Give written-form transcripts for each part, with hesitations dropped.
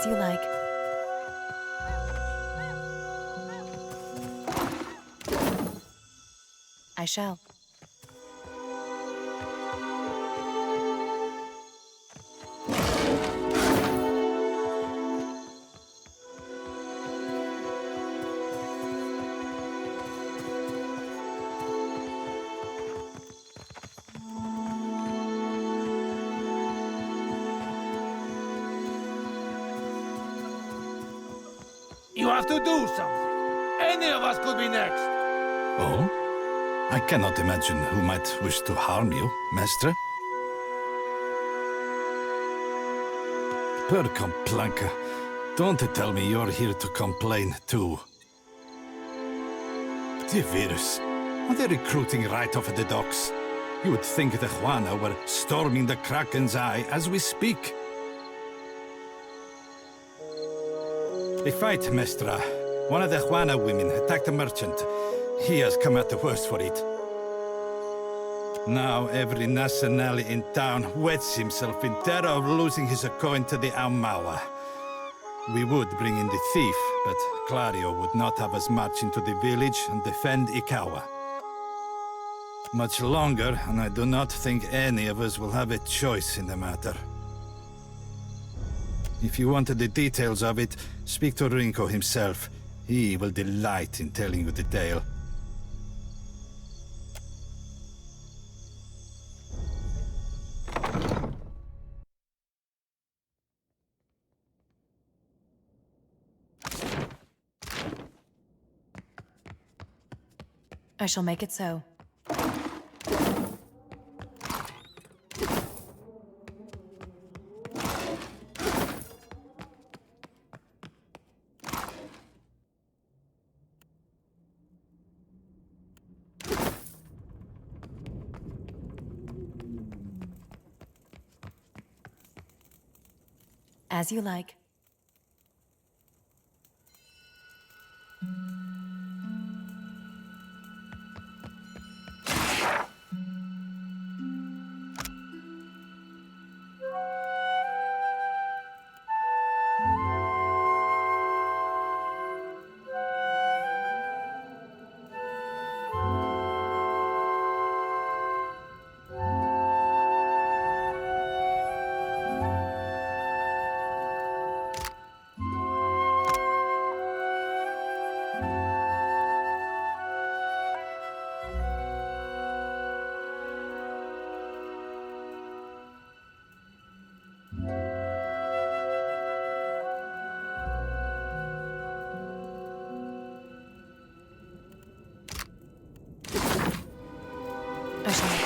As you like. I shall. You have to do something. Any of us could be next. Oh? I cannot imagine who might wish to harm you, Master. Per complanca, don't tell me you're here to complain too. The virus. Are they recruiting right off the docks? You would think the Juana were storming the Kraken's Eye as we speak. A fight, Mestra. One of the Juana women attacked a merchant. He has come out the worst for it. Now every nationale in town wets himself in terror of losing his coin to the Aumaua. We would bring in the thief, but Clario would not have us march into the village and defend Ikawha. Much longer, and I do not think any of us will have a choice in the matter. If you wanted the details of it, speak to Rinko himself. He will delight in telling you the tale. I shall make it so. As you like. I shall.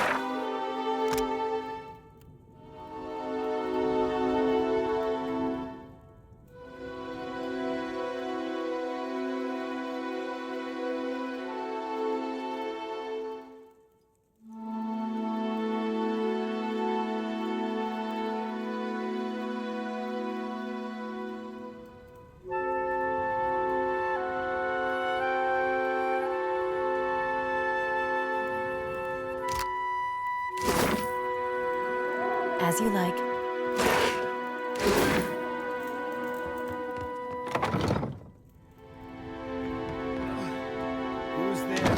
As you like. Who's there?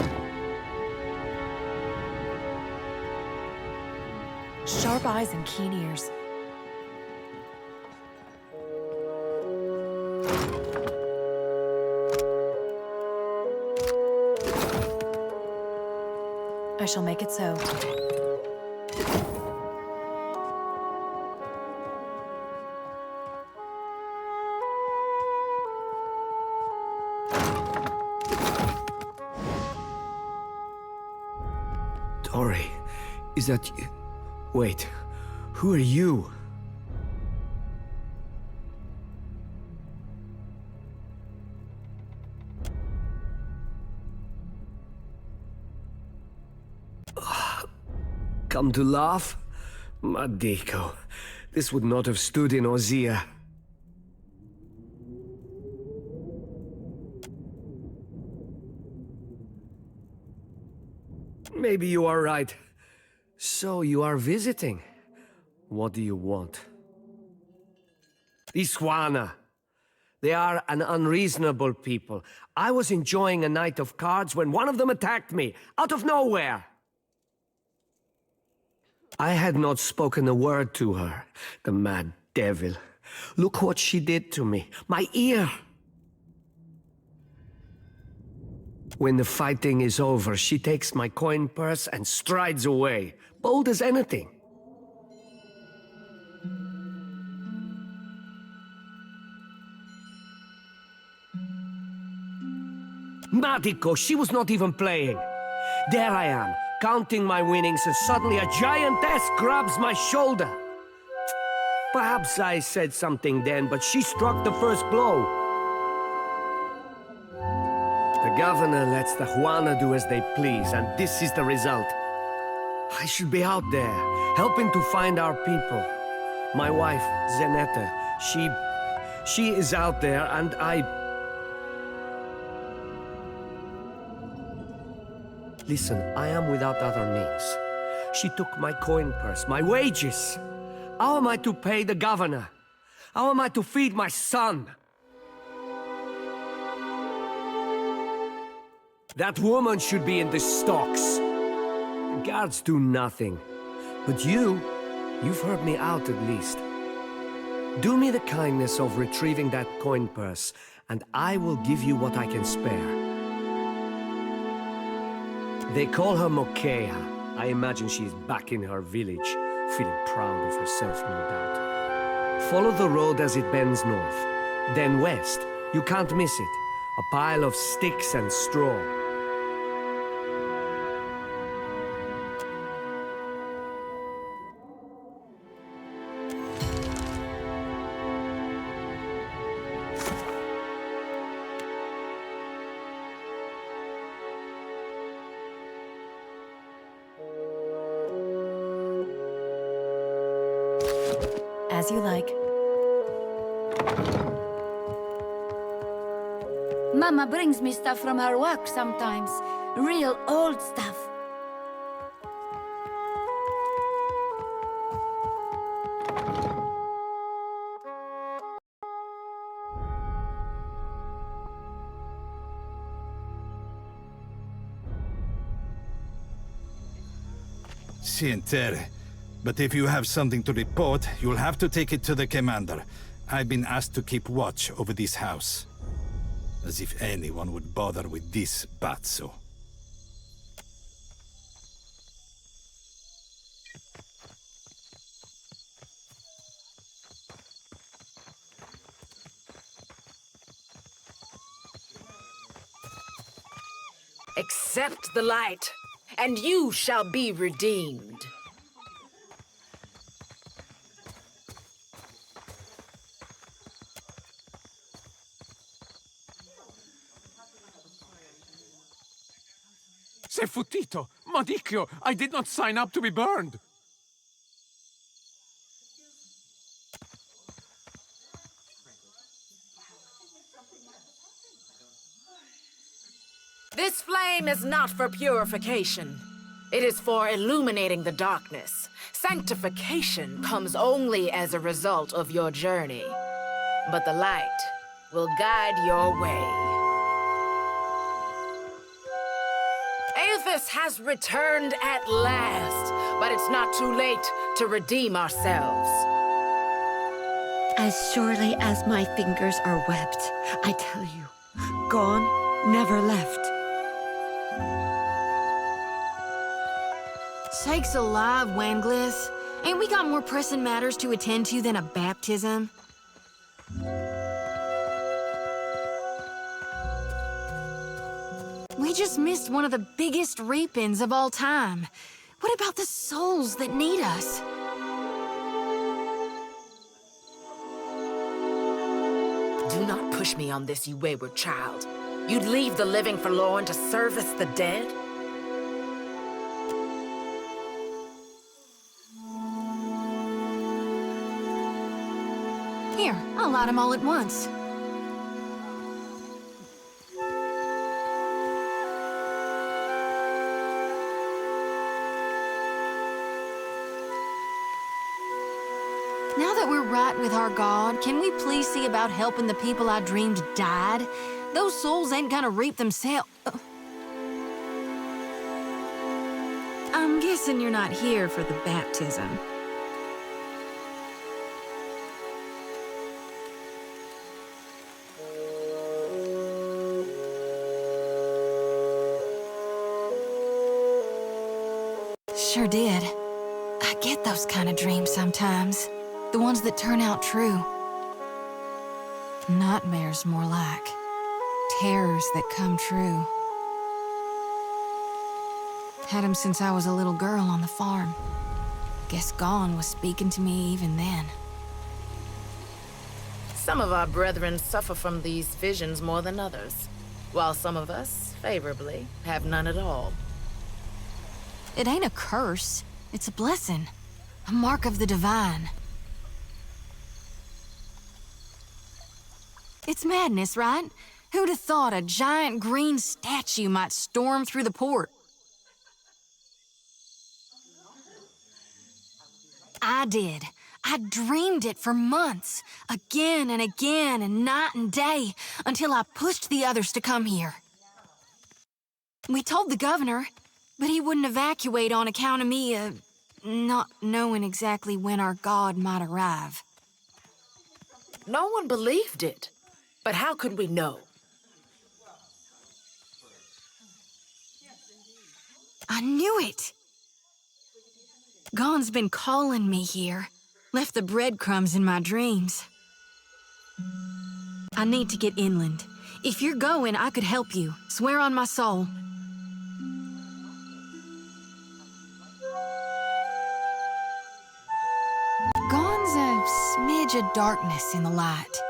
Sharp eyes and keen ears. I shall make it so. Tori, is that you? Wait, who are you? Come to laugh? Madiko, this would not have stood in Ozia. Maybe you are right. So you are visiting. What do you want? Iswana, They are an unreasonable people. I was enjoying a night of cards when one of them attacked me, out of nowhere. I had not spoken a word to her, the mad devil. Look what she did to me, my ear. When the fighting is over, she takes my coin purse and strides away, bold as anything. Madiko, she was not even playing. There I am, counting my winnings, and suddenly a giantess grabs my shoulder. Perhaps I said something then, but she struck the first blow. The governor lets the Juana do as they please, and this is the result. I should be out there, helping to find our people. My wife, Zenetta, she is out there, and Listen, I am without other means. She took my coin purse, my wages. How am I to pay the governor? How am I to feed my son? That woman should be in the stocks. The guards do nothing. But you've heard me out at least. Do me the kindness of retrieving that coin purse, and I will give you what I can spare. They call her Mokeha. I imagine she's back in her village, feeling proud of herself, no doubt. Follow the road as it bends north, then west. You can't miss it. A pile of sticks and straw. As you like. Mama brings me stuff from her work sometimes. Real old stuff. Sientere. But if you have something to report, you'll have to take it to the commander. I've been asked to keep watch over this house. As if anyone would bother with this pazzo. Accept the light, and you shall be redeemed. Sei futtito! Madicchio! I did not sign up to be burned! This flame is not for purification. It is for illuminating the darkness. Sanctification comes only as a result of your journey. But the light will guide your way. Aethys has returned at last, but it's not too late to redeem ourselves. As surely as my fingers are webbed, I tell you, gone, never left. Sakes alive, Waenglith. Ain't we got more pressing matters to attend to than a baptism? We just missed one of the biggest reap-ins of all time. What about the souls that need us? Do not push me on this, you wayward child. You'd leave the living forlorn to service the dead? Here, I'll light them all at once. Now that we're right with our God, can we please see about helping the people I dreamed died? Those souls ain't gonna reap themselves. I'm guessing you're not here for the baptism. Sure did. I get those kind of dreams sometimes. The ones that turn out true. Nightmares, more like. Terrors that come true. Had 'em since I was a little girl on the farm. Guess Gone was speaking to me even then. Some of our brethren suffer from these visions more than others, while some of us, favorably, have none at all. It ain't a curse. It's a blessing. A mark of the divine. It's madness, right? Who'd have thought a giant green statue might storm through the port? I did. I dreamed it for months, again and again, and night and day, until I pushed the others to come here. We told the governor, but he wouldn't evacuate on account of me, not knowing exactly when our god might arrive. No one believed it. But how could we know? I knew it! Gone's been calling me here. Left the breadcrumbs in my dreams. I need to get inland. If you're going, I could help you. Swear on my soul. Gone's a smidge of darkness in the light.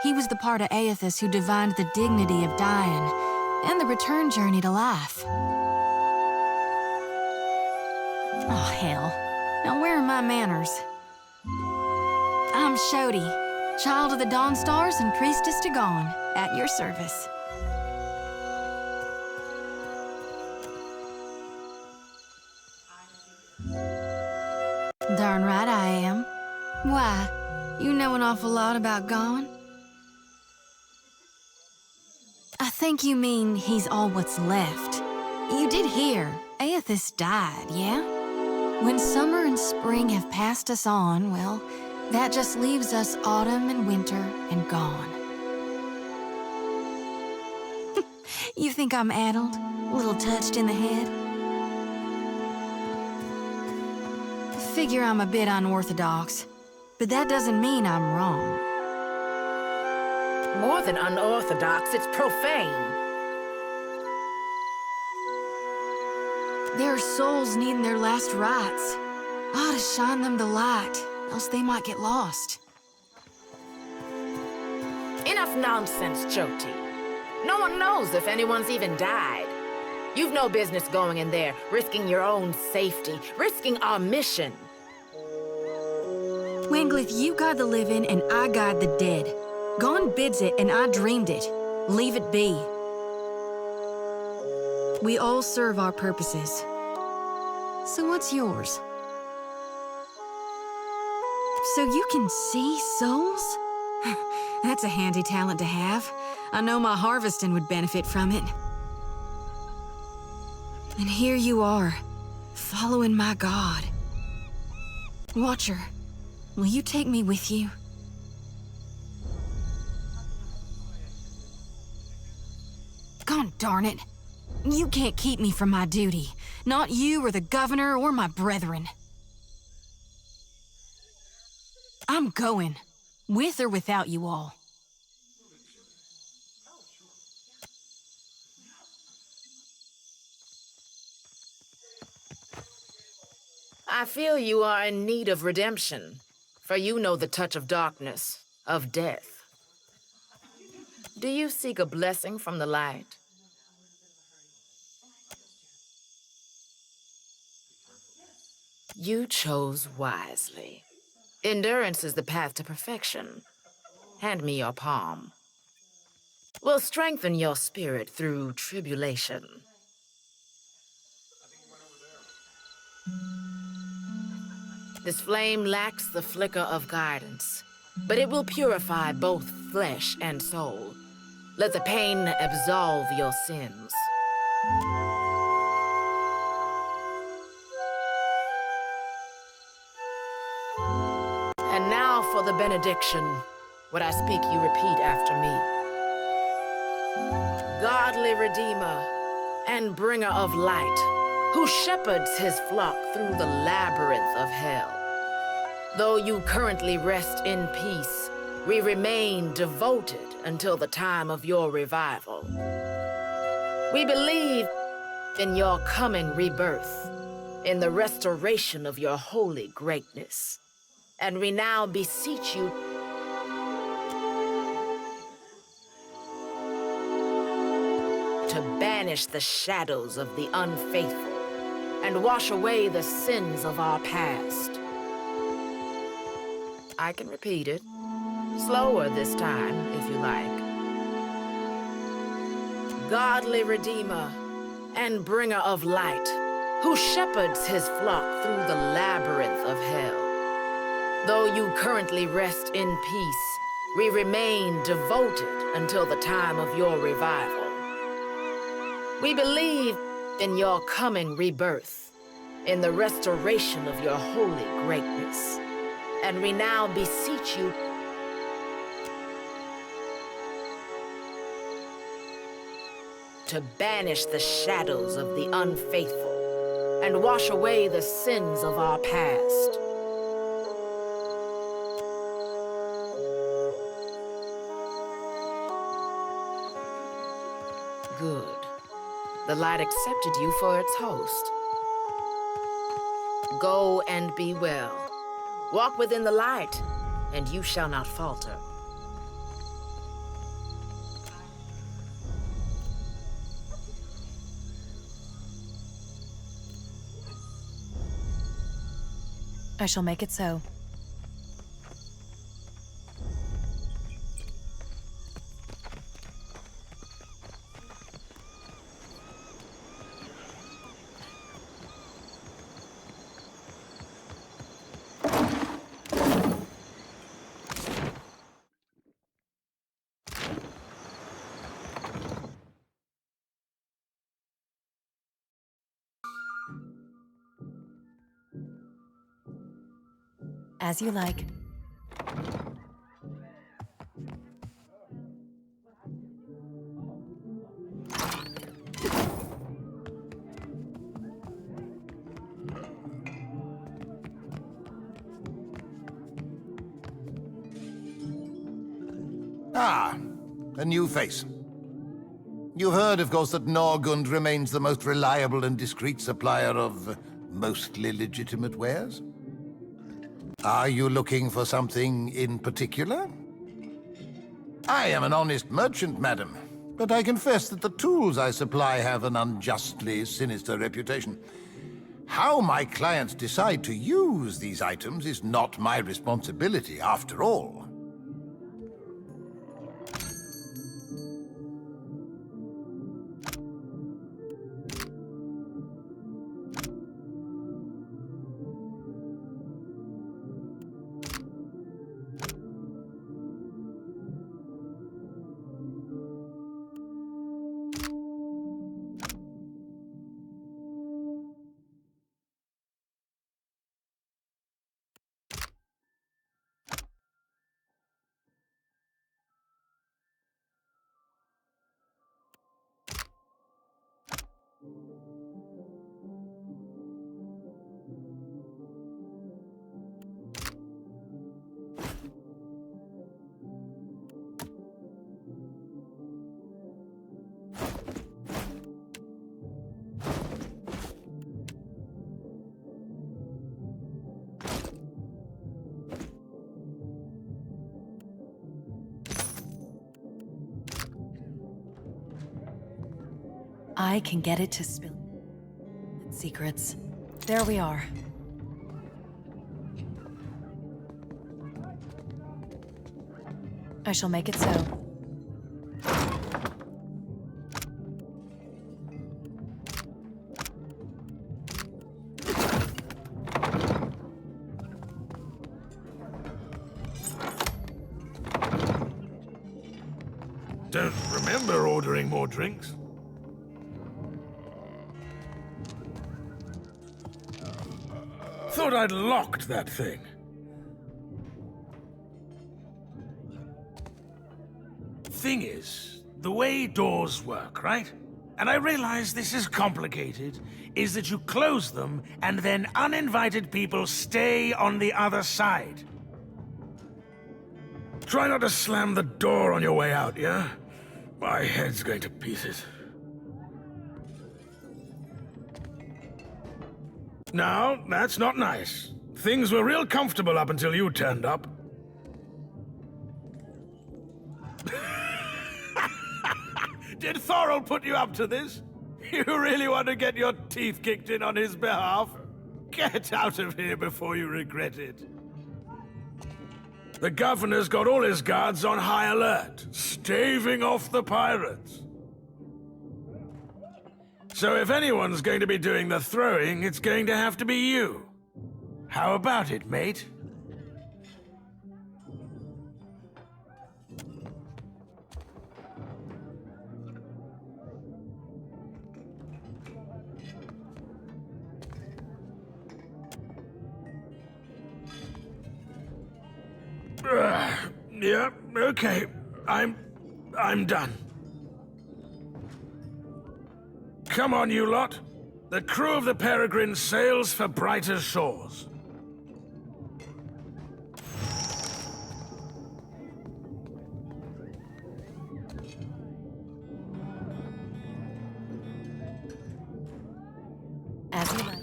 He was the part of Aethys who divined the dignity of dying and the return journey to life. Oh, hell. Now where are my manners? I'm Xoti, child of the Dawn Stars and priestess to Gone, at your service. Darn right I am. Why, you know an awful lot about Gone? I think you mean he's all what's left. You did hear, Aethys died, yeah? When summer and spring have passed us on, well, that just leaves us autumn and winter and Gone. You think I'm addled? A little touched in the head? Figure I'm a bit unorthodox, but that doesn't mean I'm wrong. More than unorthodox, it's profane. There are souls needing their last rites. I ought to shine them the light, else they might get lost. Enough nonsense, Xoti. No one knows if anyone's even died. You've no business going in there, risking your own safety, risking our mission. Waenglith, you guide the living and I guide the dead. Gone bids it and I dreamed it. Leave it be. We all serve our purposes. So what's yours? So you can see souls? That's a handy talent to have. I know my harvesting would benefit from it. And here you are, following my god. Watcher, will you take me with you? God darn it. You can't keep me from my duty. Not you or the governor or my brethren. I'm going, with or without you all. I feel you are in need of redemption, for you know the touch of darkness, of death. Do you seek a blessing from the light? You chose wisely. Endurance is the path to perfection. Hand me your palm. We'll strengthen your spirit through tribulation. This flame lacks the flicker of guidance, but it will purify both flesh and soul. Let the pain absolve your sins. And now for the benediction. What I speak, you repeat after me. Godly Redeemer and bringer of light, who shepherds his flock through the labyrinth of hell. Though you currently rest in peace, we remain devoted until the time of your revival. We believe in your coming rebirth, in the restoration of your holy greatness. And we now beseech you to banish the shadows of the unfaithful and wash away the sins of our past. I can repeat it. Slower this time, if you like. Godly Redeemer and bringer of light, who shepherds his flock through the labyrinth of hell. Though you currently rest in peace, we remain devoted until the time of your revival. We believe in your coming rebirth, in the restoration of your holy greatness. And we now beseech you to banish the shadows of the unfaithful and wash away the sins of our past. Good. The light accepted you for its host. Go and be well. Walk within the light, and you shall not falter. I shall make it so. As you like. Ah, a new face. You've heard, of course, that Norgund remains the most reliable and discreet supplier of mostly legitimate wares. Are you looking for something in particular? I am an honest merchant, madam, but I confess that the tools I supply have an unjustly sinister reputation. How my clients decide to use these items is not my responsibility, after all. I can get it to spill secrets. There we are. I shall make it so. Don't remember ordering more drinks. Thought I'd locked that thing. Thing is, the way doors work, right? And I realize this is complicated, is that you close them and then uninvited people stay on the other side. Try not to slam the door on your way out, yeah? My head's going to pieces. Now, that's not nice. Things were real comfortable up until you turned up. Did Thoren put you up to this? You really want to get your teeth kicked in on his behalf? Get out of here before you regret it. The governor's got all his guards on high alert, staving off the pirates. So if anyone's going to be doing the throwing, it's going to have to be you. How about it, mate? Yeah, okay. I'm done. Come on, you lot. The crew of the Peregrine sails for brighter shores. As you like.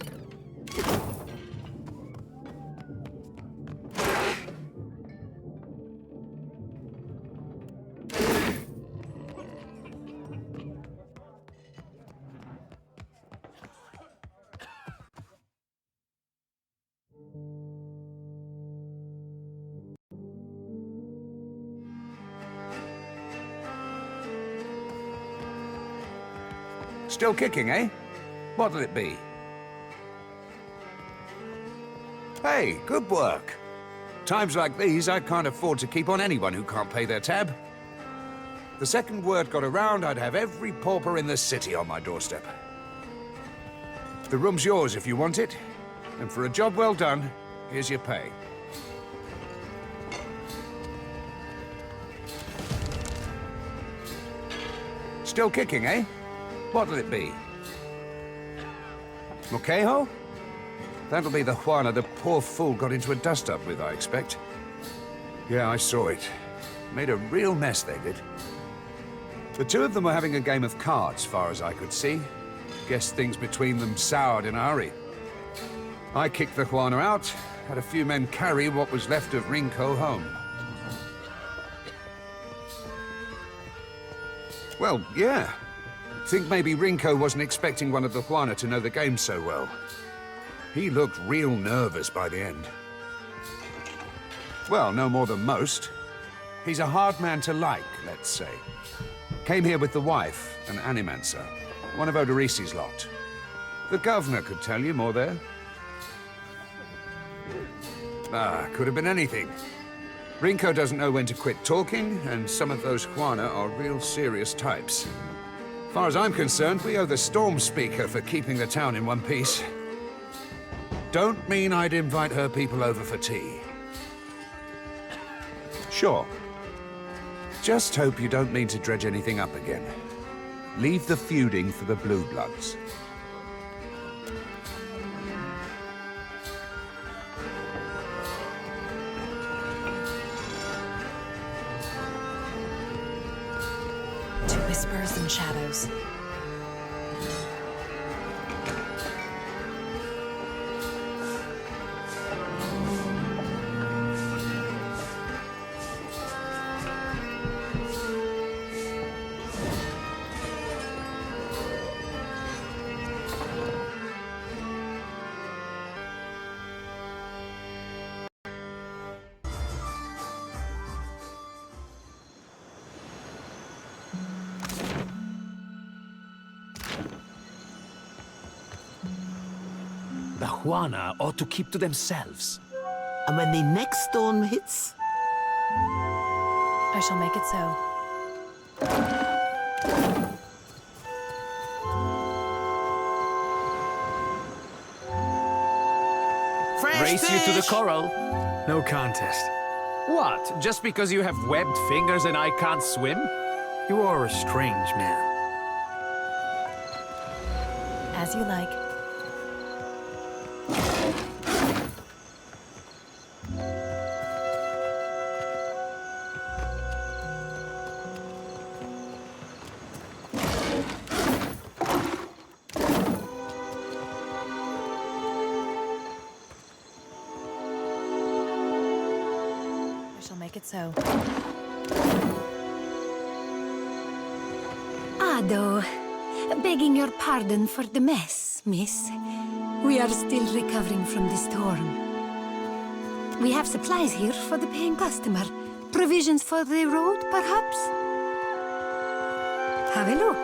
Still kicking, eh? What'll it be? Hey, good work. Times like these, I can't afford to keep on anyone who can't pay their tab. The second word got around, I'd have every pauper in the city on my doorstep. The room's yours if you want it, and for a job well done, here's your pay. Still kicking, eh? What'll it be? Mokeha? That'll be the Juana the poor fool got into a dust-up with, I expect. Yeah, I saw it. Made a real mess, they did. The two of them were having a game of cards, far as I could see. Guess things between them soured in a hurry. I kicked the Juana out, had a few men carry what was left of Rinko home. Well, yeah. Think maybe Rinko wasn't expecting one of the Juana to know the game so well. He looked real nervous by the end. Well, no more than most. He's a hard man to like, let's say. Came here with the wife, an animancer, one of Odorisi's lot. The governor could tell you more there. Could have been anything. Rinko doesn't know when to quit talking, and some of those Juana are real serious types. As far as I'm concerned, we owe the Storm Speaker for keeping the town in one piece. Don't mean I'd invite her people over for tea. Sure. Just hope you don't mean to dredge anything up again. Leave the feuding for the Blue Bloods. To whispers and shadows. The Juana ought to keep to themselves. And when the next storm hits, I shall make it so. Race you to the coral? No contest. What? Just because you have webbed fingers and I can't swim? You are a strange man. As you like. Make it so. Ado, begging your pardon for the mess, miss. We are still recovering from the storm. We have supplies here for the paying customer. Provisions for the road, perhaps? Have a look.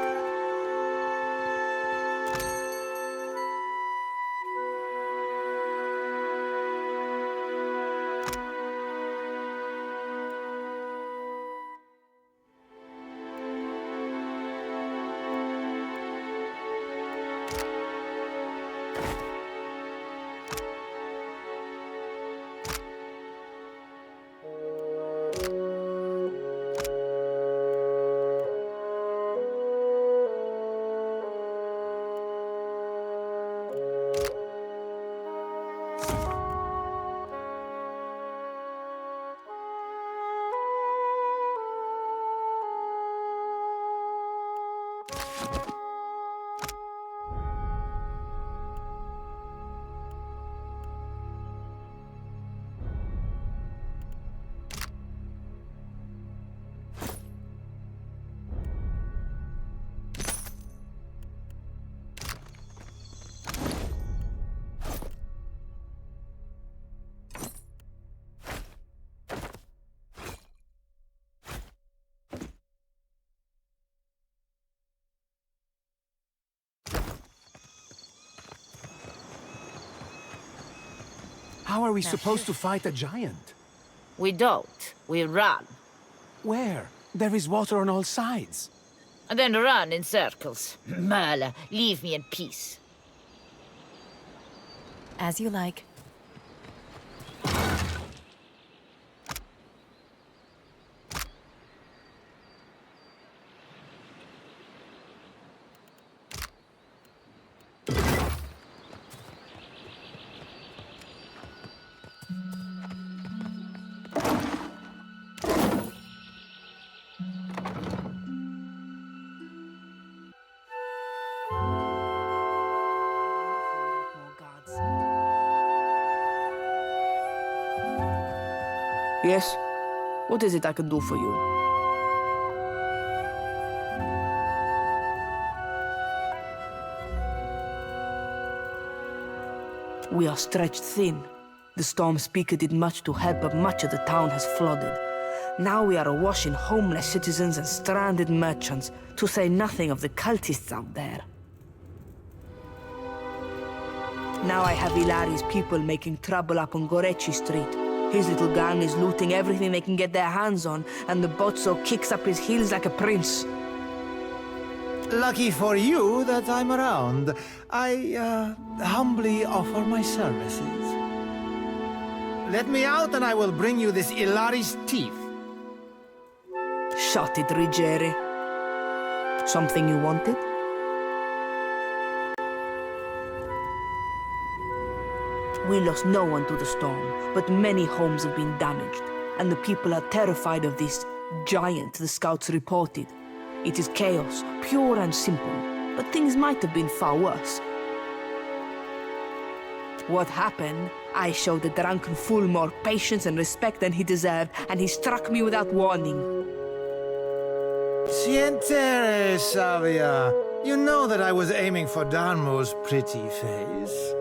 How are we supposed to fight a giant? We don't. We run. Where? There is water on all sides. And then run in circles. Merla, leave me in peace. As you like. Yes? What is it I can do for you? We are stretched thin. The storm speaker did much to help, but much of the town has flooded. Now we are awash in homeless citizens and stranded merchants, to say nothing of the cultists out there. Now I have Ilari's people making trouble up on Gorecciho Street. His little gang is looting everything they can get their hands on, and the Bozzo kicks up his heels like a prince. Lucky for you that I'm around. I, humbly offer my services. Let me out and I will bring you this Ilari's teeth. Shut it, Riggere. Something you wanted? We lost no one to the storm, but many homes have been damaged, and the people are terrified of this giant the scouts reported. It is chaos, pure and simple, but things might have been far worse. What happened? I showed the drunken fool more patience and respect than he deserved, and he struck me without warning. Sientere, Savia. You know that I was aiming for Darmo's pretty face.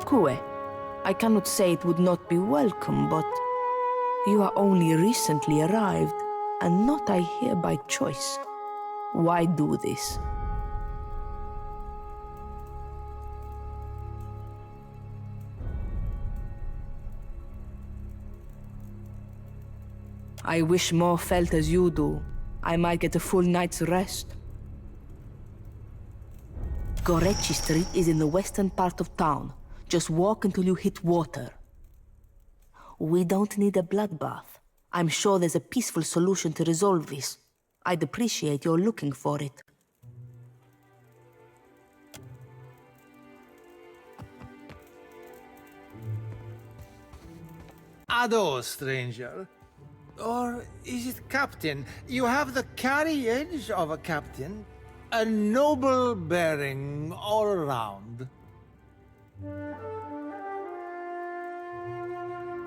Kue, I cannot say it would not be welcome, but you are only recently arrived, and not I here by choice. Why do this? I wish more felt as you do. I might get a full night's rest. Gorecciho Street is in the western part of town. Just walk until you hit water. We don't need a bloodbath. I'm sure there's a peaceful solution to resolve this. I'd appreciate your looking for it. Ado, stranger. Or is it captain? You have the carriage of a captain. A noble bearing all around.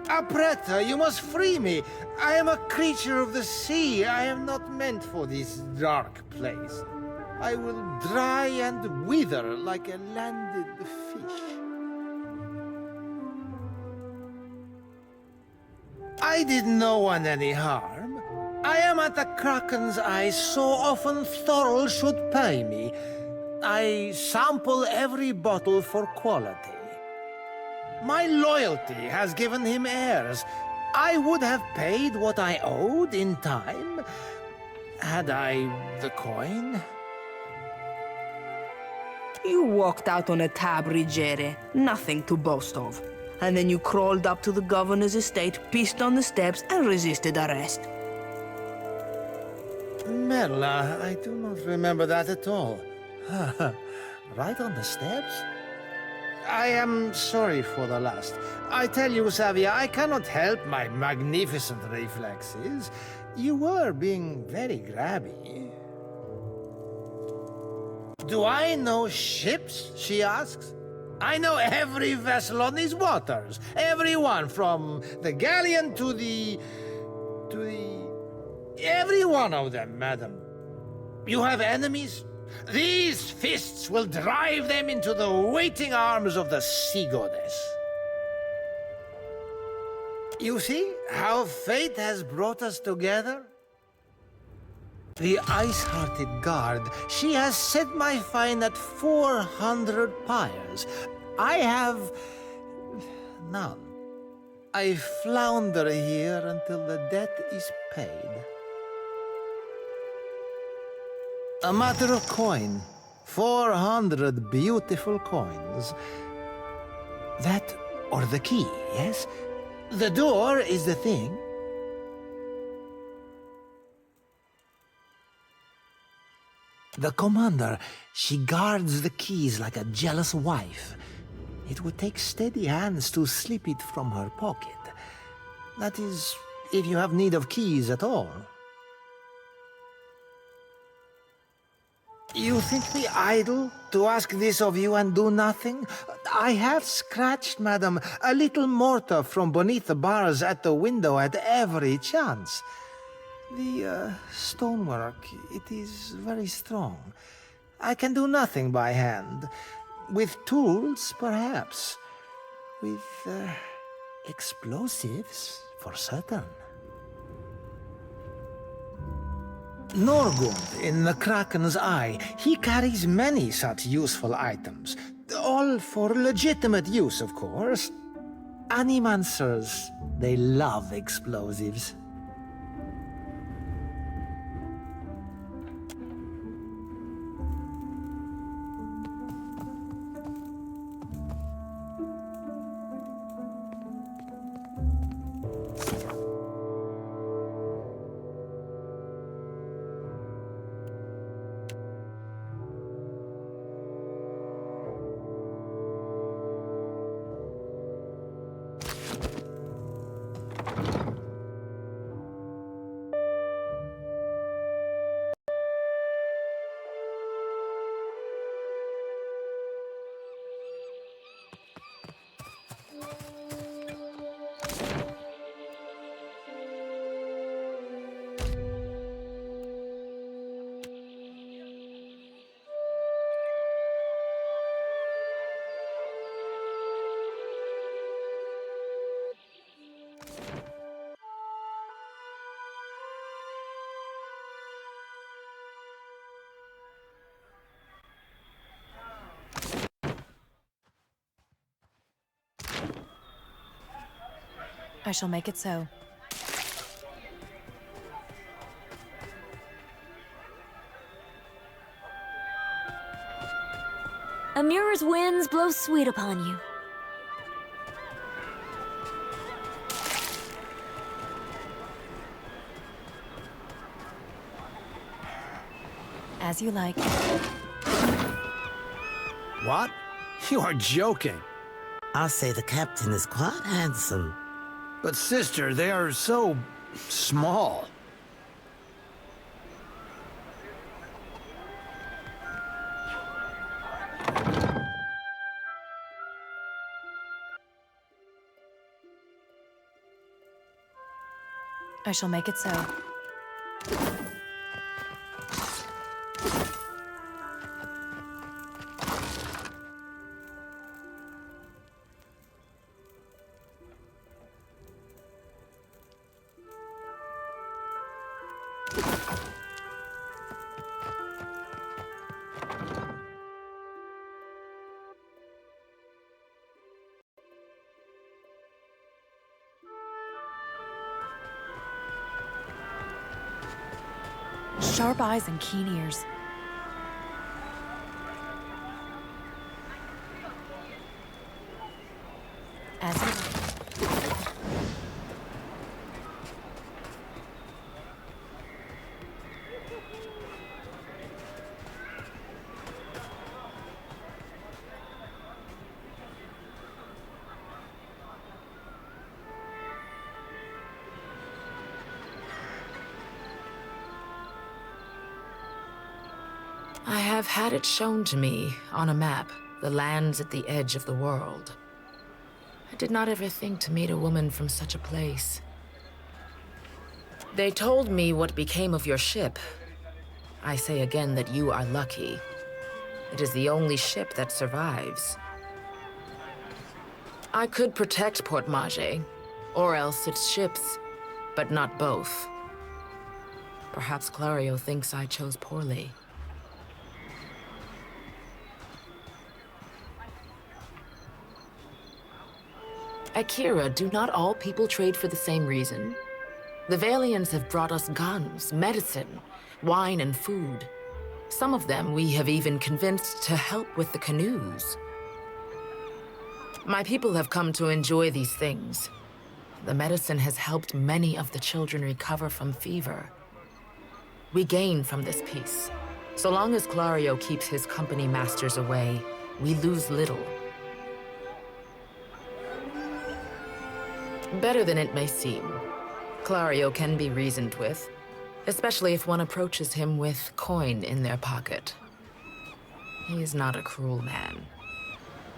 Apretta, you must free me. I am a creature of the sea. I am not meant for this dark place. I will dry and wither like a landed fish. I did no one any harm. I am at the Kraken's eye so often Thorol should pay me. I sample every bottle for quality. My loyalty has given him heirs. I would have paid what I owed in time, had I the coin. You walked out on a tab-Riggere, nothing to boast of. And then you crawled up to the governor's estate, pissed on the steps, and resisted arrest. Merla, I do not remember that at all. Right on the steps? I am sorry for the last. I tell you, Savia, I cannot help my magnificent reflexes. You were being very grabby. Do I know ships? She asks. I know every vessel on these waters. Everyone from the Galian to the... Every one of them, madam. You have enemies? These fists will drive them into the waiting arms of the sea goddess. You see how fate has brought us together? The ice-hearted guard, she has set my fine at 400 pyres. I have none. I flounder here until the debt is paid. A matter of coin. 400 beautiful coins. That or the key, yes? The door is the thing. The commander, she guards the keys like a jealous wife. It would take steady hands to slip it from her pocket. That is, if you have need of keys at all. You think me idle to ask this of you and do nothing? I have scratched, madam, a little mortar from beneath the bars at the window at every chance. The stonework, it is very strong. I can do nothing by hand. With tools, perhaps. With explosives, for certain. Norgund, in the Kraken's eye, he carries many such useful items. All for legitimate use, of course. Animancers, they love explosives. I shall make it so. A mirror's winds blow sweet upon you. As you like. What? You are joking. I'll say the captain is quite handsome. But sister, they are so small. I shall make it so. Sharp eyes and keen ears. As you like. I have had it shown to me on a map, the lands at the edge of the world. I did not ever think to meet a woman from such a place. They told me what became of your ship. I say again that you are lucky. It is the only ship that survives. I could protect Port Maje, or else its ships, but not both. Perhaps Clario thinks I chose poorly. Akira, do not all people trade for the same reason? The Valians have brought us guns, medicine, wine, and food. Some of them we have even convinced to help with the canoes. My people have come to enjoy these things. The medicine has helped many of the children recover from fever. We gain from this peace. So long as Clario keeps his company masters away, we lose little. Better than it may seem. Clario can be reasoned with, especially if one approaches him with coin in their pocket. He is not a cruel man.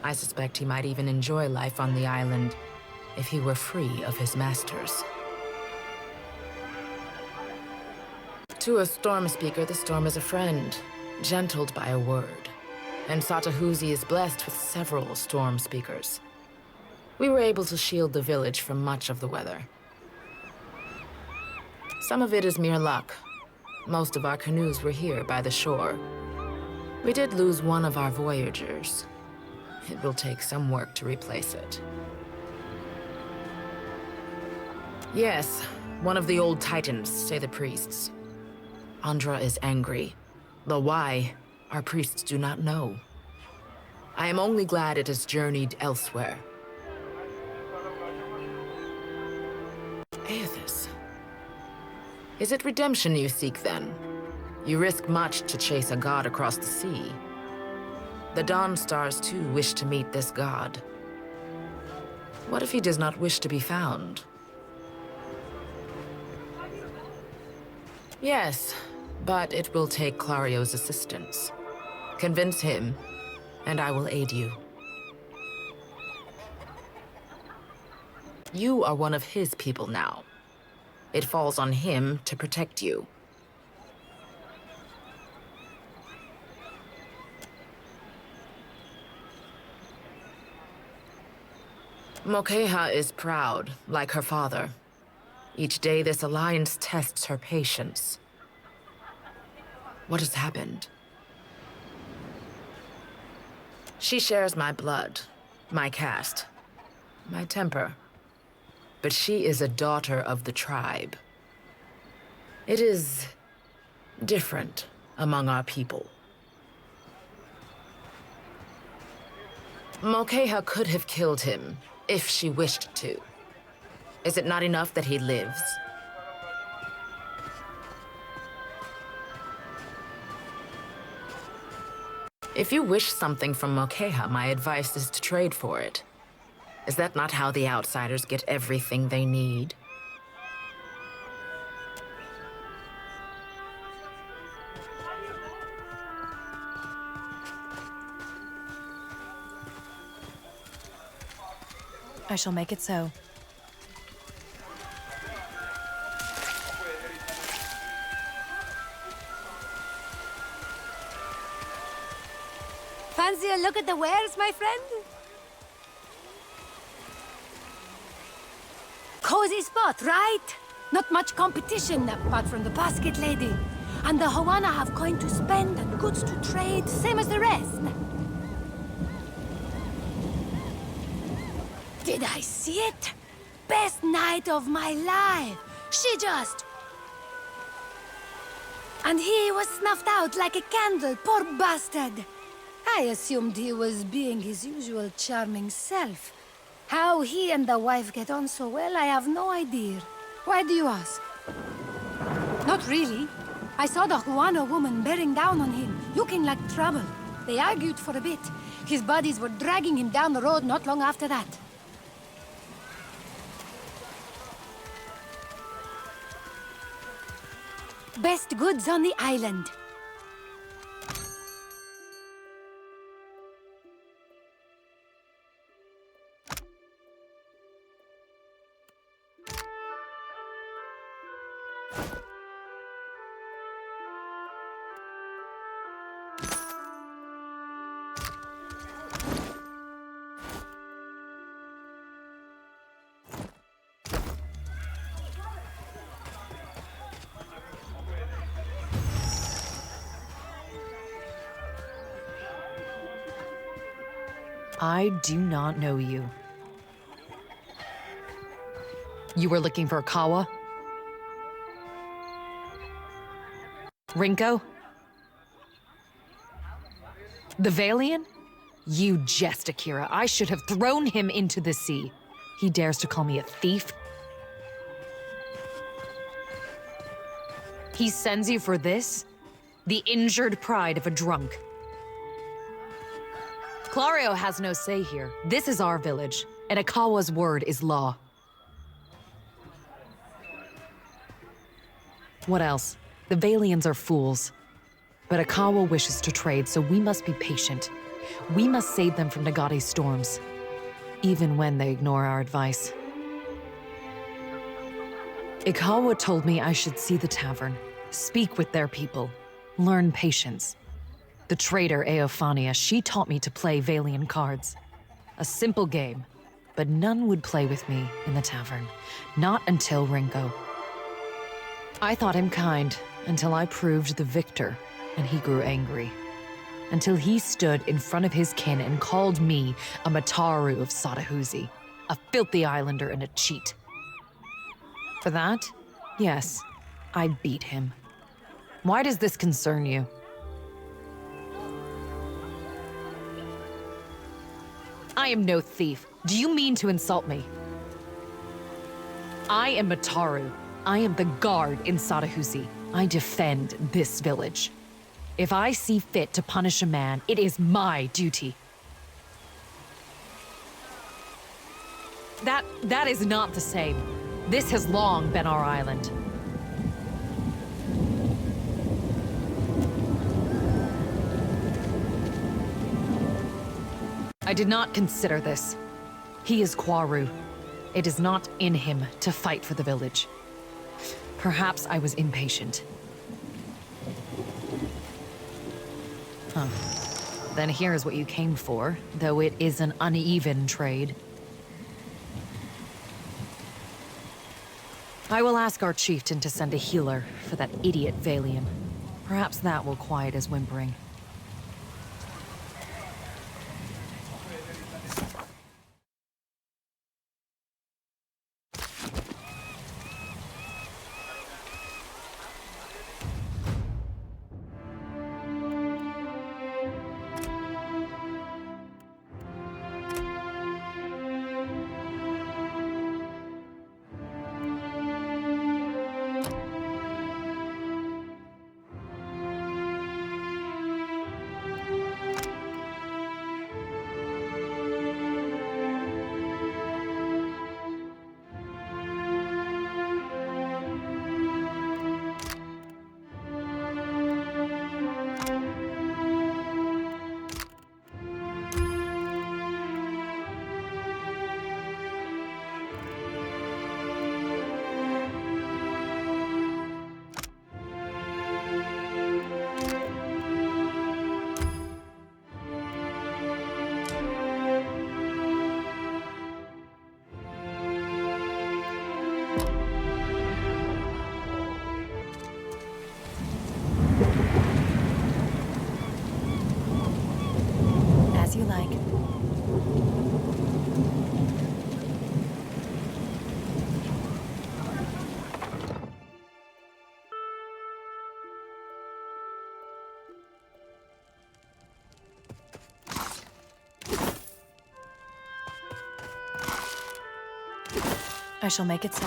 I suspect he might even enjoy life on the island if he were free of his masters. To a storm speaker, the storm is a friend, gentled by a word. And Satahuzi is blessed with several storm speakers. We were able to shield the village from much of the weather. Some of it is mere luck. Most of our canoes were here by the shore. We did lose one of our voyagers. It will take some work to replace it. Yes, one of the old titans, say the priests. Andra is angry. The why, our priests do not know. I am only glad it has journeyed elsewhere. Aethys. Is it redemption you seek, then? You risk much to chase a god across the sea. The Dawn Stars, too, wish to meet this god. What if he does not wish to be found? Yes, but it will take Clario's assistance. Convince him, and I will aid you. You are one of his people now. It falls on him to protect you. Mokeha is proud, like her father. Each day this alliance tests her patience. What has happened? She shares my blood, my caste, my temper. But she is a daughter of the tribe. It is different among our people. Mokeha could have killed him, if she wished to. Is it not enough that he lives? If you wish something from Mokeha, my advice is to trade for it. Is that not how the outsiders get everything they need? I shall make it so. Fancy a look at the wares, my friend? Cozy spot, right? Not much competition apart from the basket lady. And the Hawana have coin to spend and goods to trade, same as the rest. Did I see it? Best night of my life. She just... And he was snuffed out like a candle, poor bastard. I assumed he was being his usual charming self. How he and the wife get on so well, I have no idea. Why do you ask? Not really. I saw the Huano woman bearing down on him, looking like trouble. They argued for a bit. His buddies were dragging him down the road not long after that. Best goods on the island. I do not know you. You were looking for Ikawha? Rinko? The Valian? You jest, Akira. I should have thrown him into the sea. He dares to call me a thief? He sends you for this? The injured pride of a drunk. Clario has no say here. This is our village, and Ikawha's word is law. What else? The Valians are fools. But Ikawha wishes to trade, so we must be patient. We must save them from Nagate's storms, even when they ignore our advice. Ikawha told me I should see the tavern, speak with their people, learn patience. The trader Eofania, she taught me to play Valian cards. A simple game, but none would play with me in the tavern. Not until Rinko. I thought him kind until I proved the victor, and he grew angry. Until he stood in front of his kin and called me a Mataru of Satahuzi, a filthy islander and a cheat. For that, yes, I beat him. Why does this concern you? I am no thief. Do you mean to insult me? I am Mataru. I am the guard in Satahuzi. I defend this village. If I see fit to punish a man, it is my duty. That is not the same. This has long been our island. I did not consider this. He is Kwaru. It is not in him to fight for the village. Perhaps I was impatient. Huh. Then here's what you came for, though it is an uneven trade. I will ask our chieftain to send a healer for that idiot Valian. Perhaps that will quiet his whimpering. I shall make it so.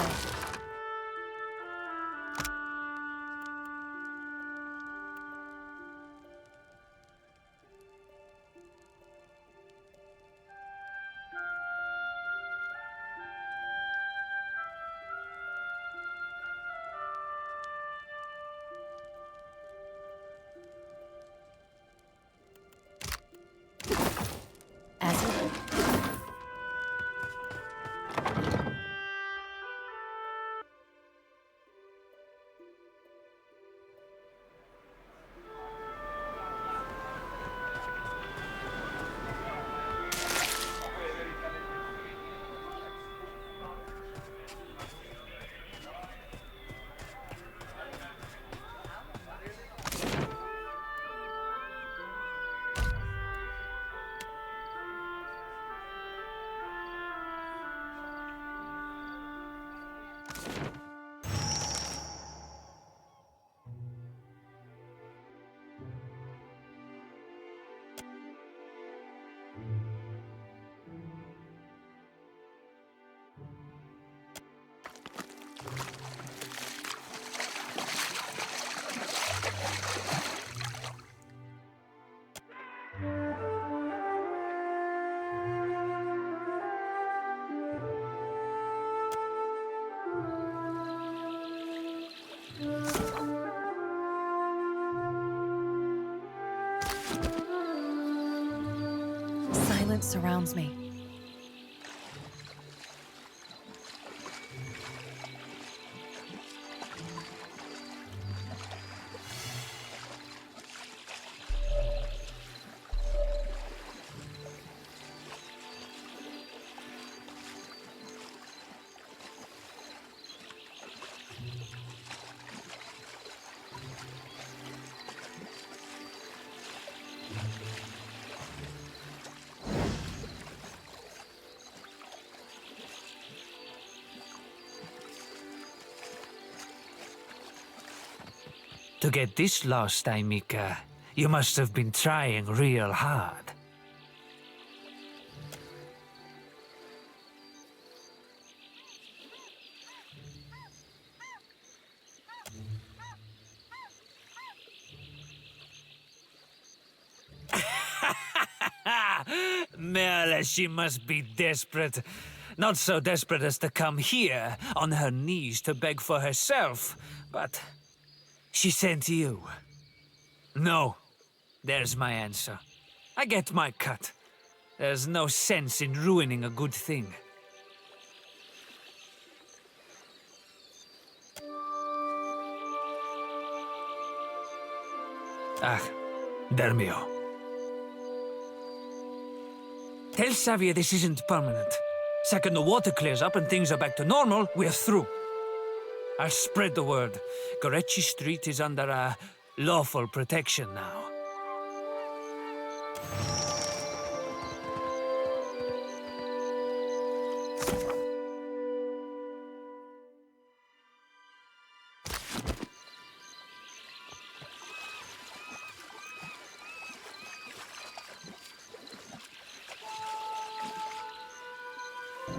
As you will. Silence surrounds me. To get this lost, Mika, you must have been trying real hard. Merle, she must be desperate. Not so desperate as to come here on her knees to beg for herself, but she sent you. No, there's my answer. I get my cut. There's no sense in ruining a good thing. Ah, Dermio. Tell Savia this isn't permanent. Second the water clears up and things are back to normal, we're through. I'll spread the word. Gorecciho Street is under lawful protection now.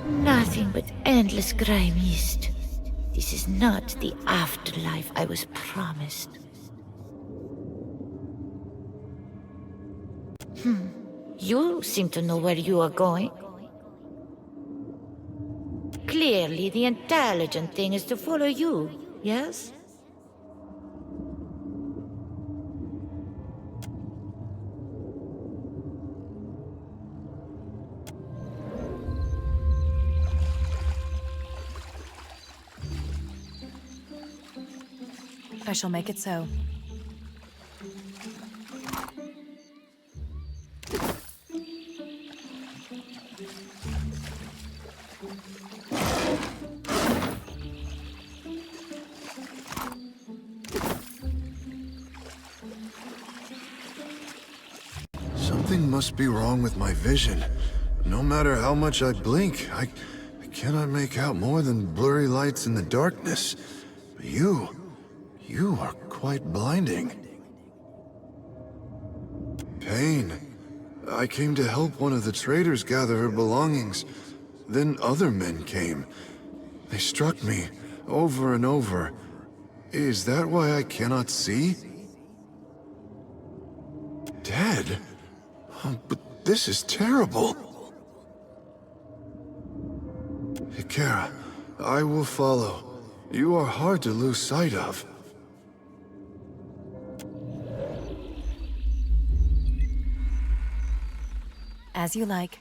Nothing but endless grey mist. This is not the afterlife I was promised. You seem to know where you are going. Clearly, the intelligent thing is to follow you, yes? I shall make it so. Something must be wrong with my vision. No matter how much I blink, I cannot make out more than blurry lights in the darkness. But you are quite blinding. Pain. I came to help one of the traders gather her belongings. Then other men came. They struck me over and over. Is that why I cannot see? Dead? Oh, but this is terrible. Ikawha, I will follow. You are hard to lose sight of. As you like.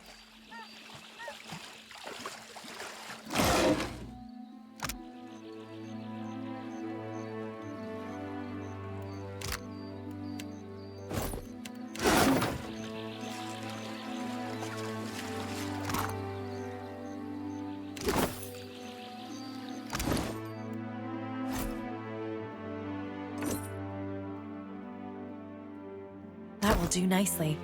That will do nicely.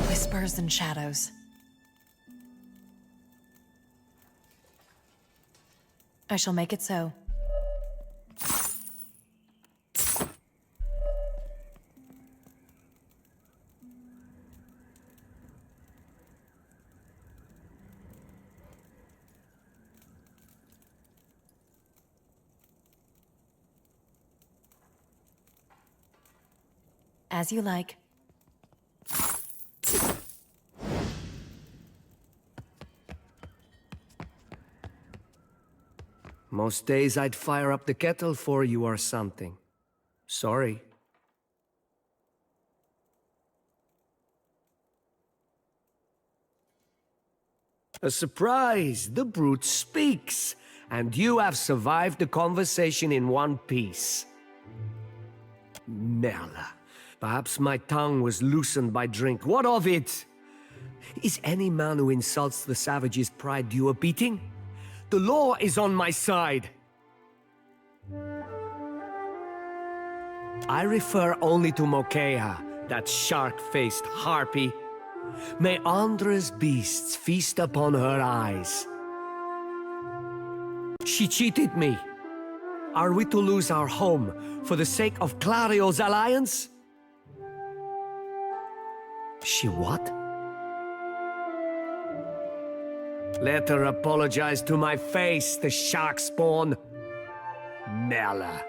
Whispers and shadows. I shall make it so. As you like. Most days I'd fire up the kettle for you or something. Sorry. A surprise! The brute speaks! And you have survived the conversation in one piece. Merla. Perhaps my tongue was loosened by drink. What of it? Is any man who insults the savage's pride due a beating? The law is on my side. I refer only to Mokeha, that shark-faced harpy. May Andra's beasts feast upon her eyes. She cheated me. Are we to lose our home for the sake of Clario's alliance? She what? Let her apologize to my face, the shark spawn. Merla.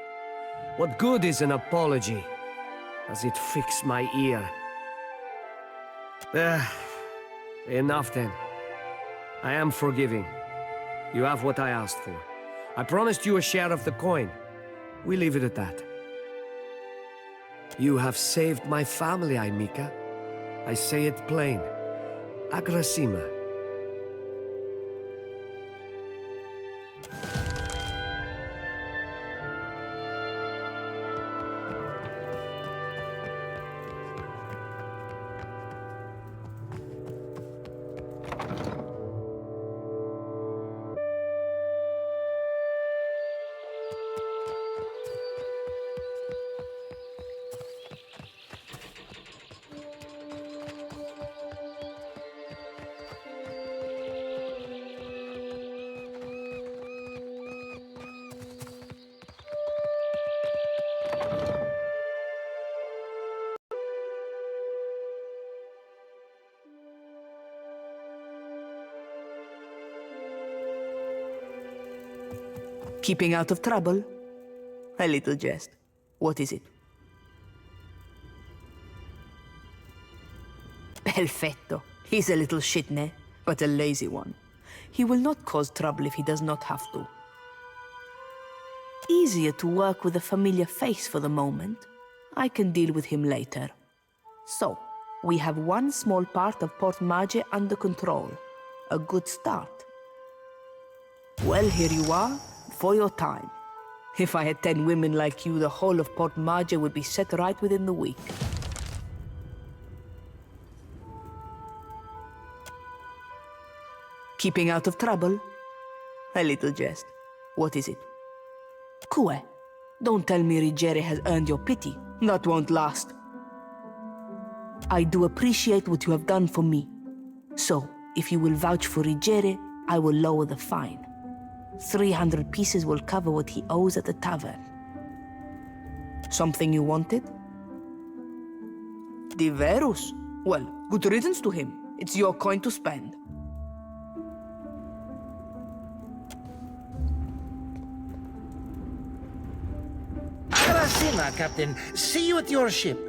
What good is an apology? Does it fix my ear? Enough then. I am forgiving. You have what I asked for. I promised you a share of the coin. We leave it at that. You have saved my family, Aimika. I say it plain. Agrasima. Keeping out of trouble? A little jest. What is it? Perfetto. He's a little shitne, but a lazy one. He will not cause trouble if he does not have to. Easier to work with a familiar face for the moment. I can deal with him later. So, we have one small part of Port Maje under control. A good start. Well, here you are, for your time. If I had 10 women like you, the whole of Port Maje would be set right within the week. Keeping out of trouble? A little jest. What is it? Kue, don't tell me Riggere has earned your pity. That won't last. I do appreciate what you have done for me. So, if you will vouch for Riggere, I will lower the fine. 300 pieces will cover what he owes at the tavern. Something you wanted? Diverus? Well, good riddance to him. It's your coin to spend. Karasima, Captain. See you at your ship.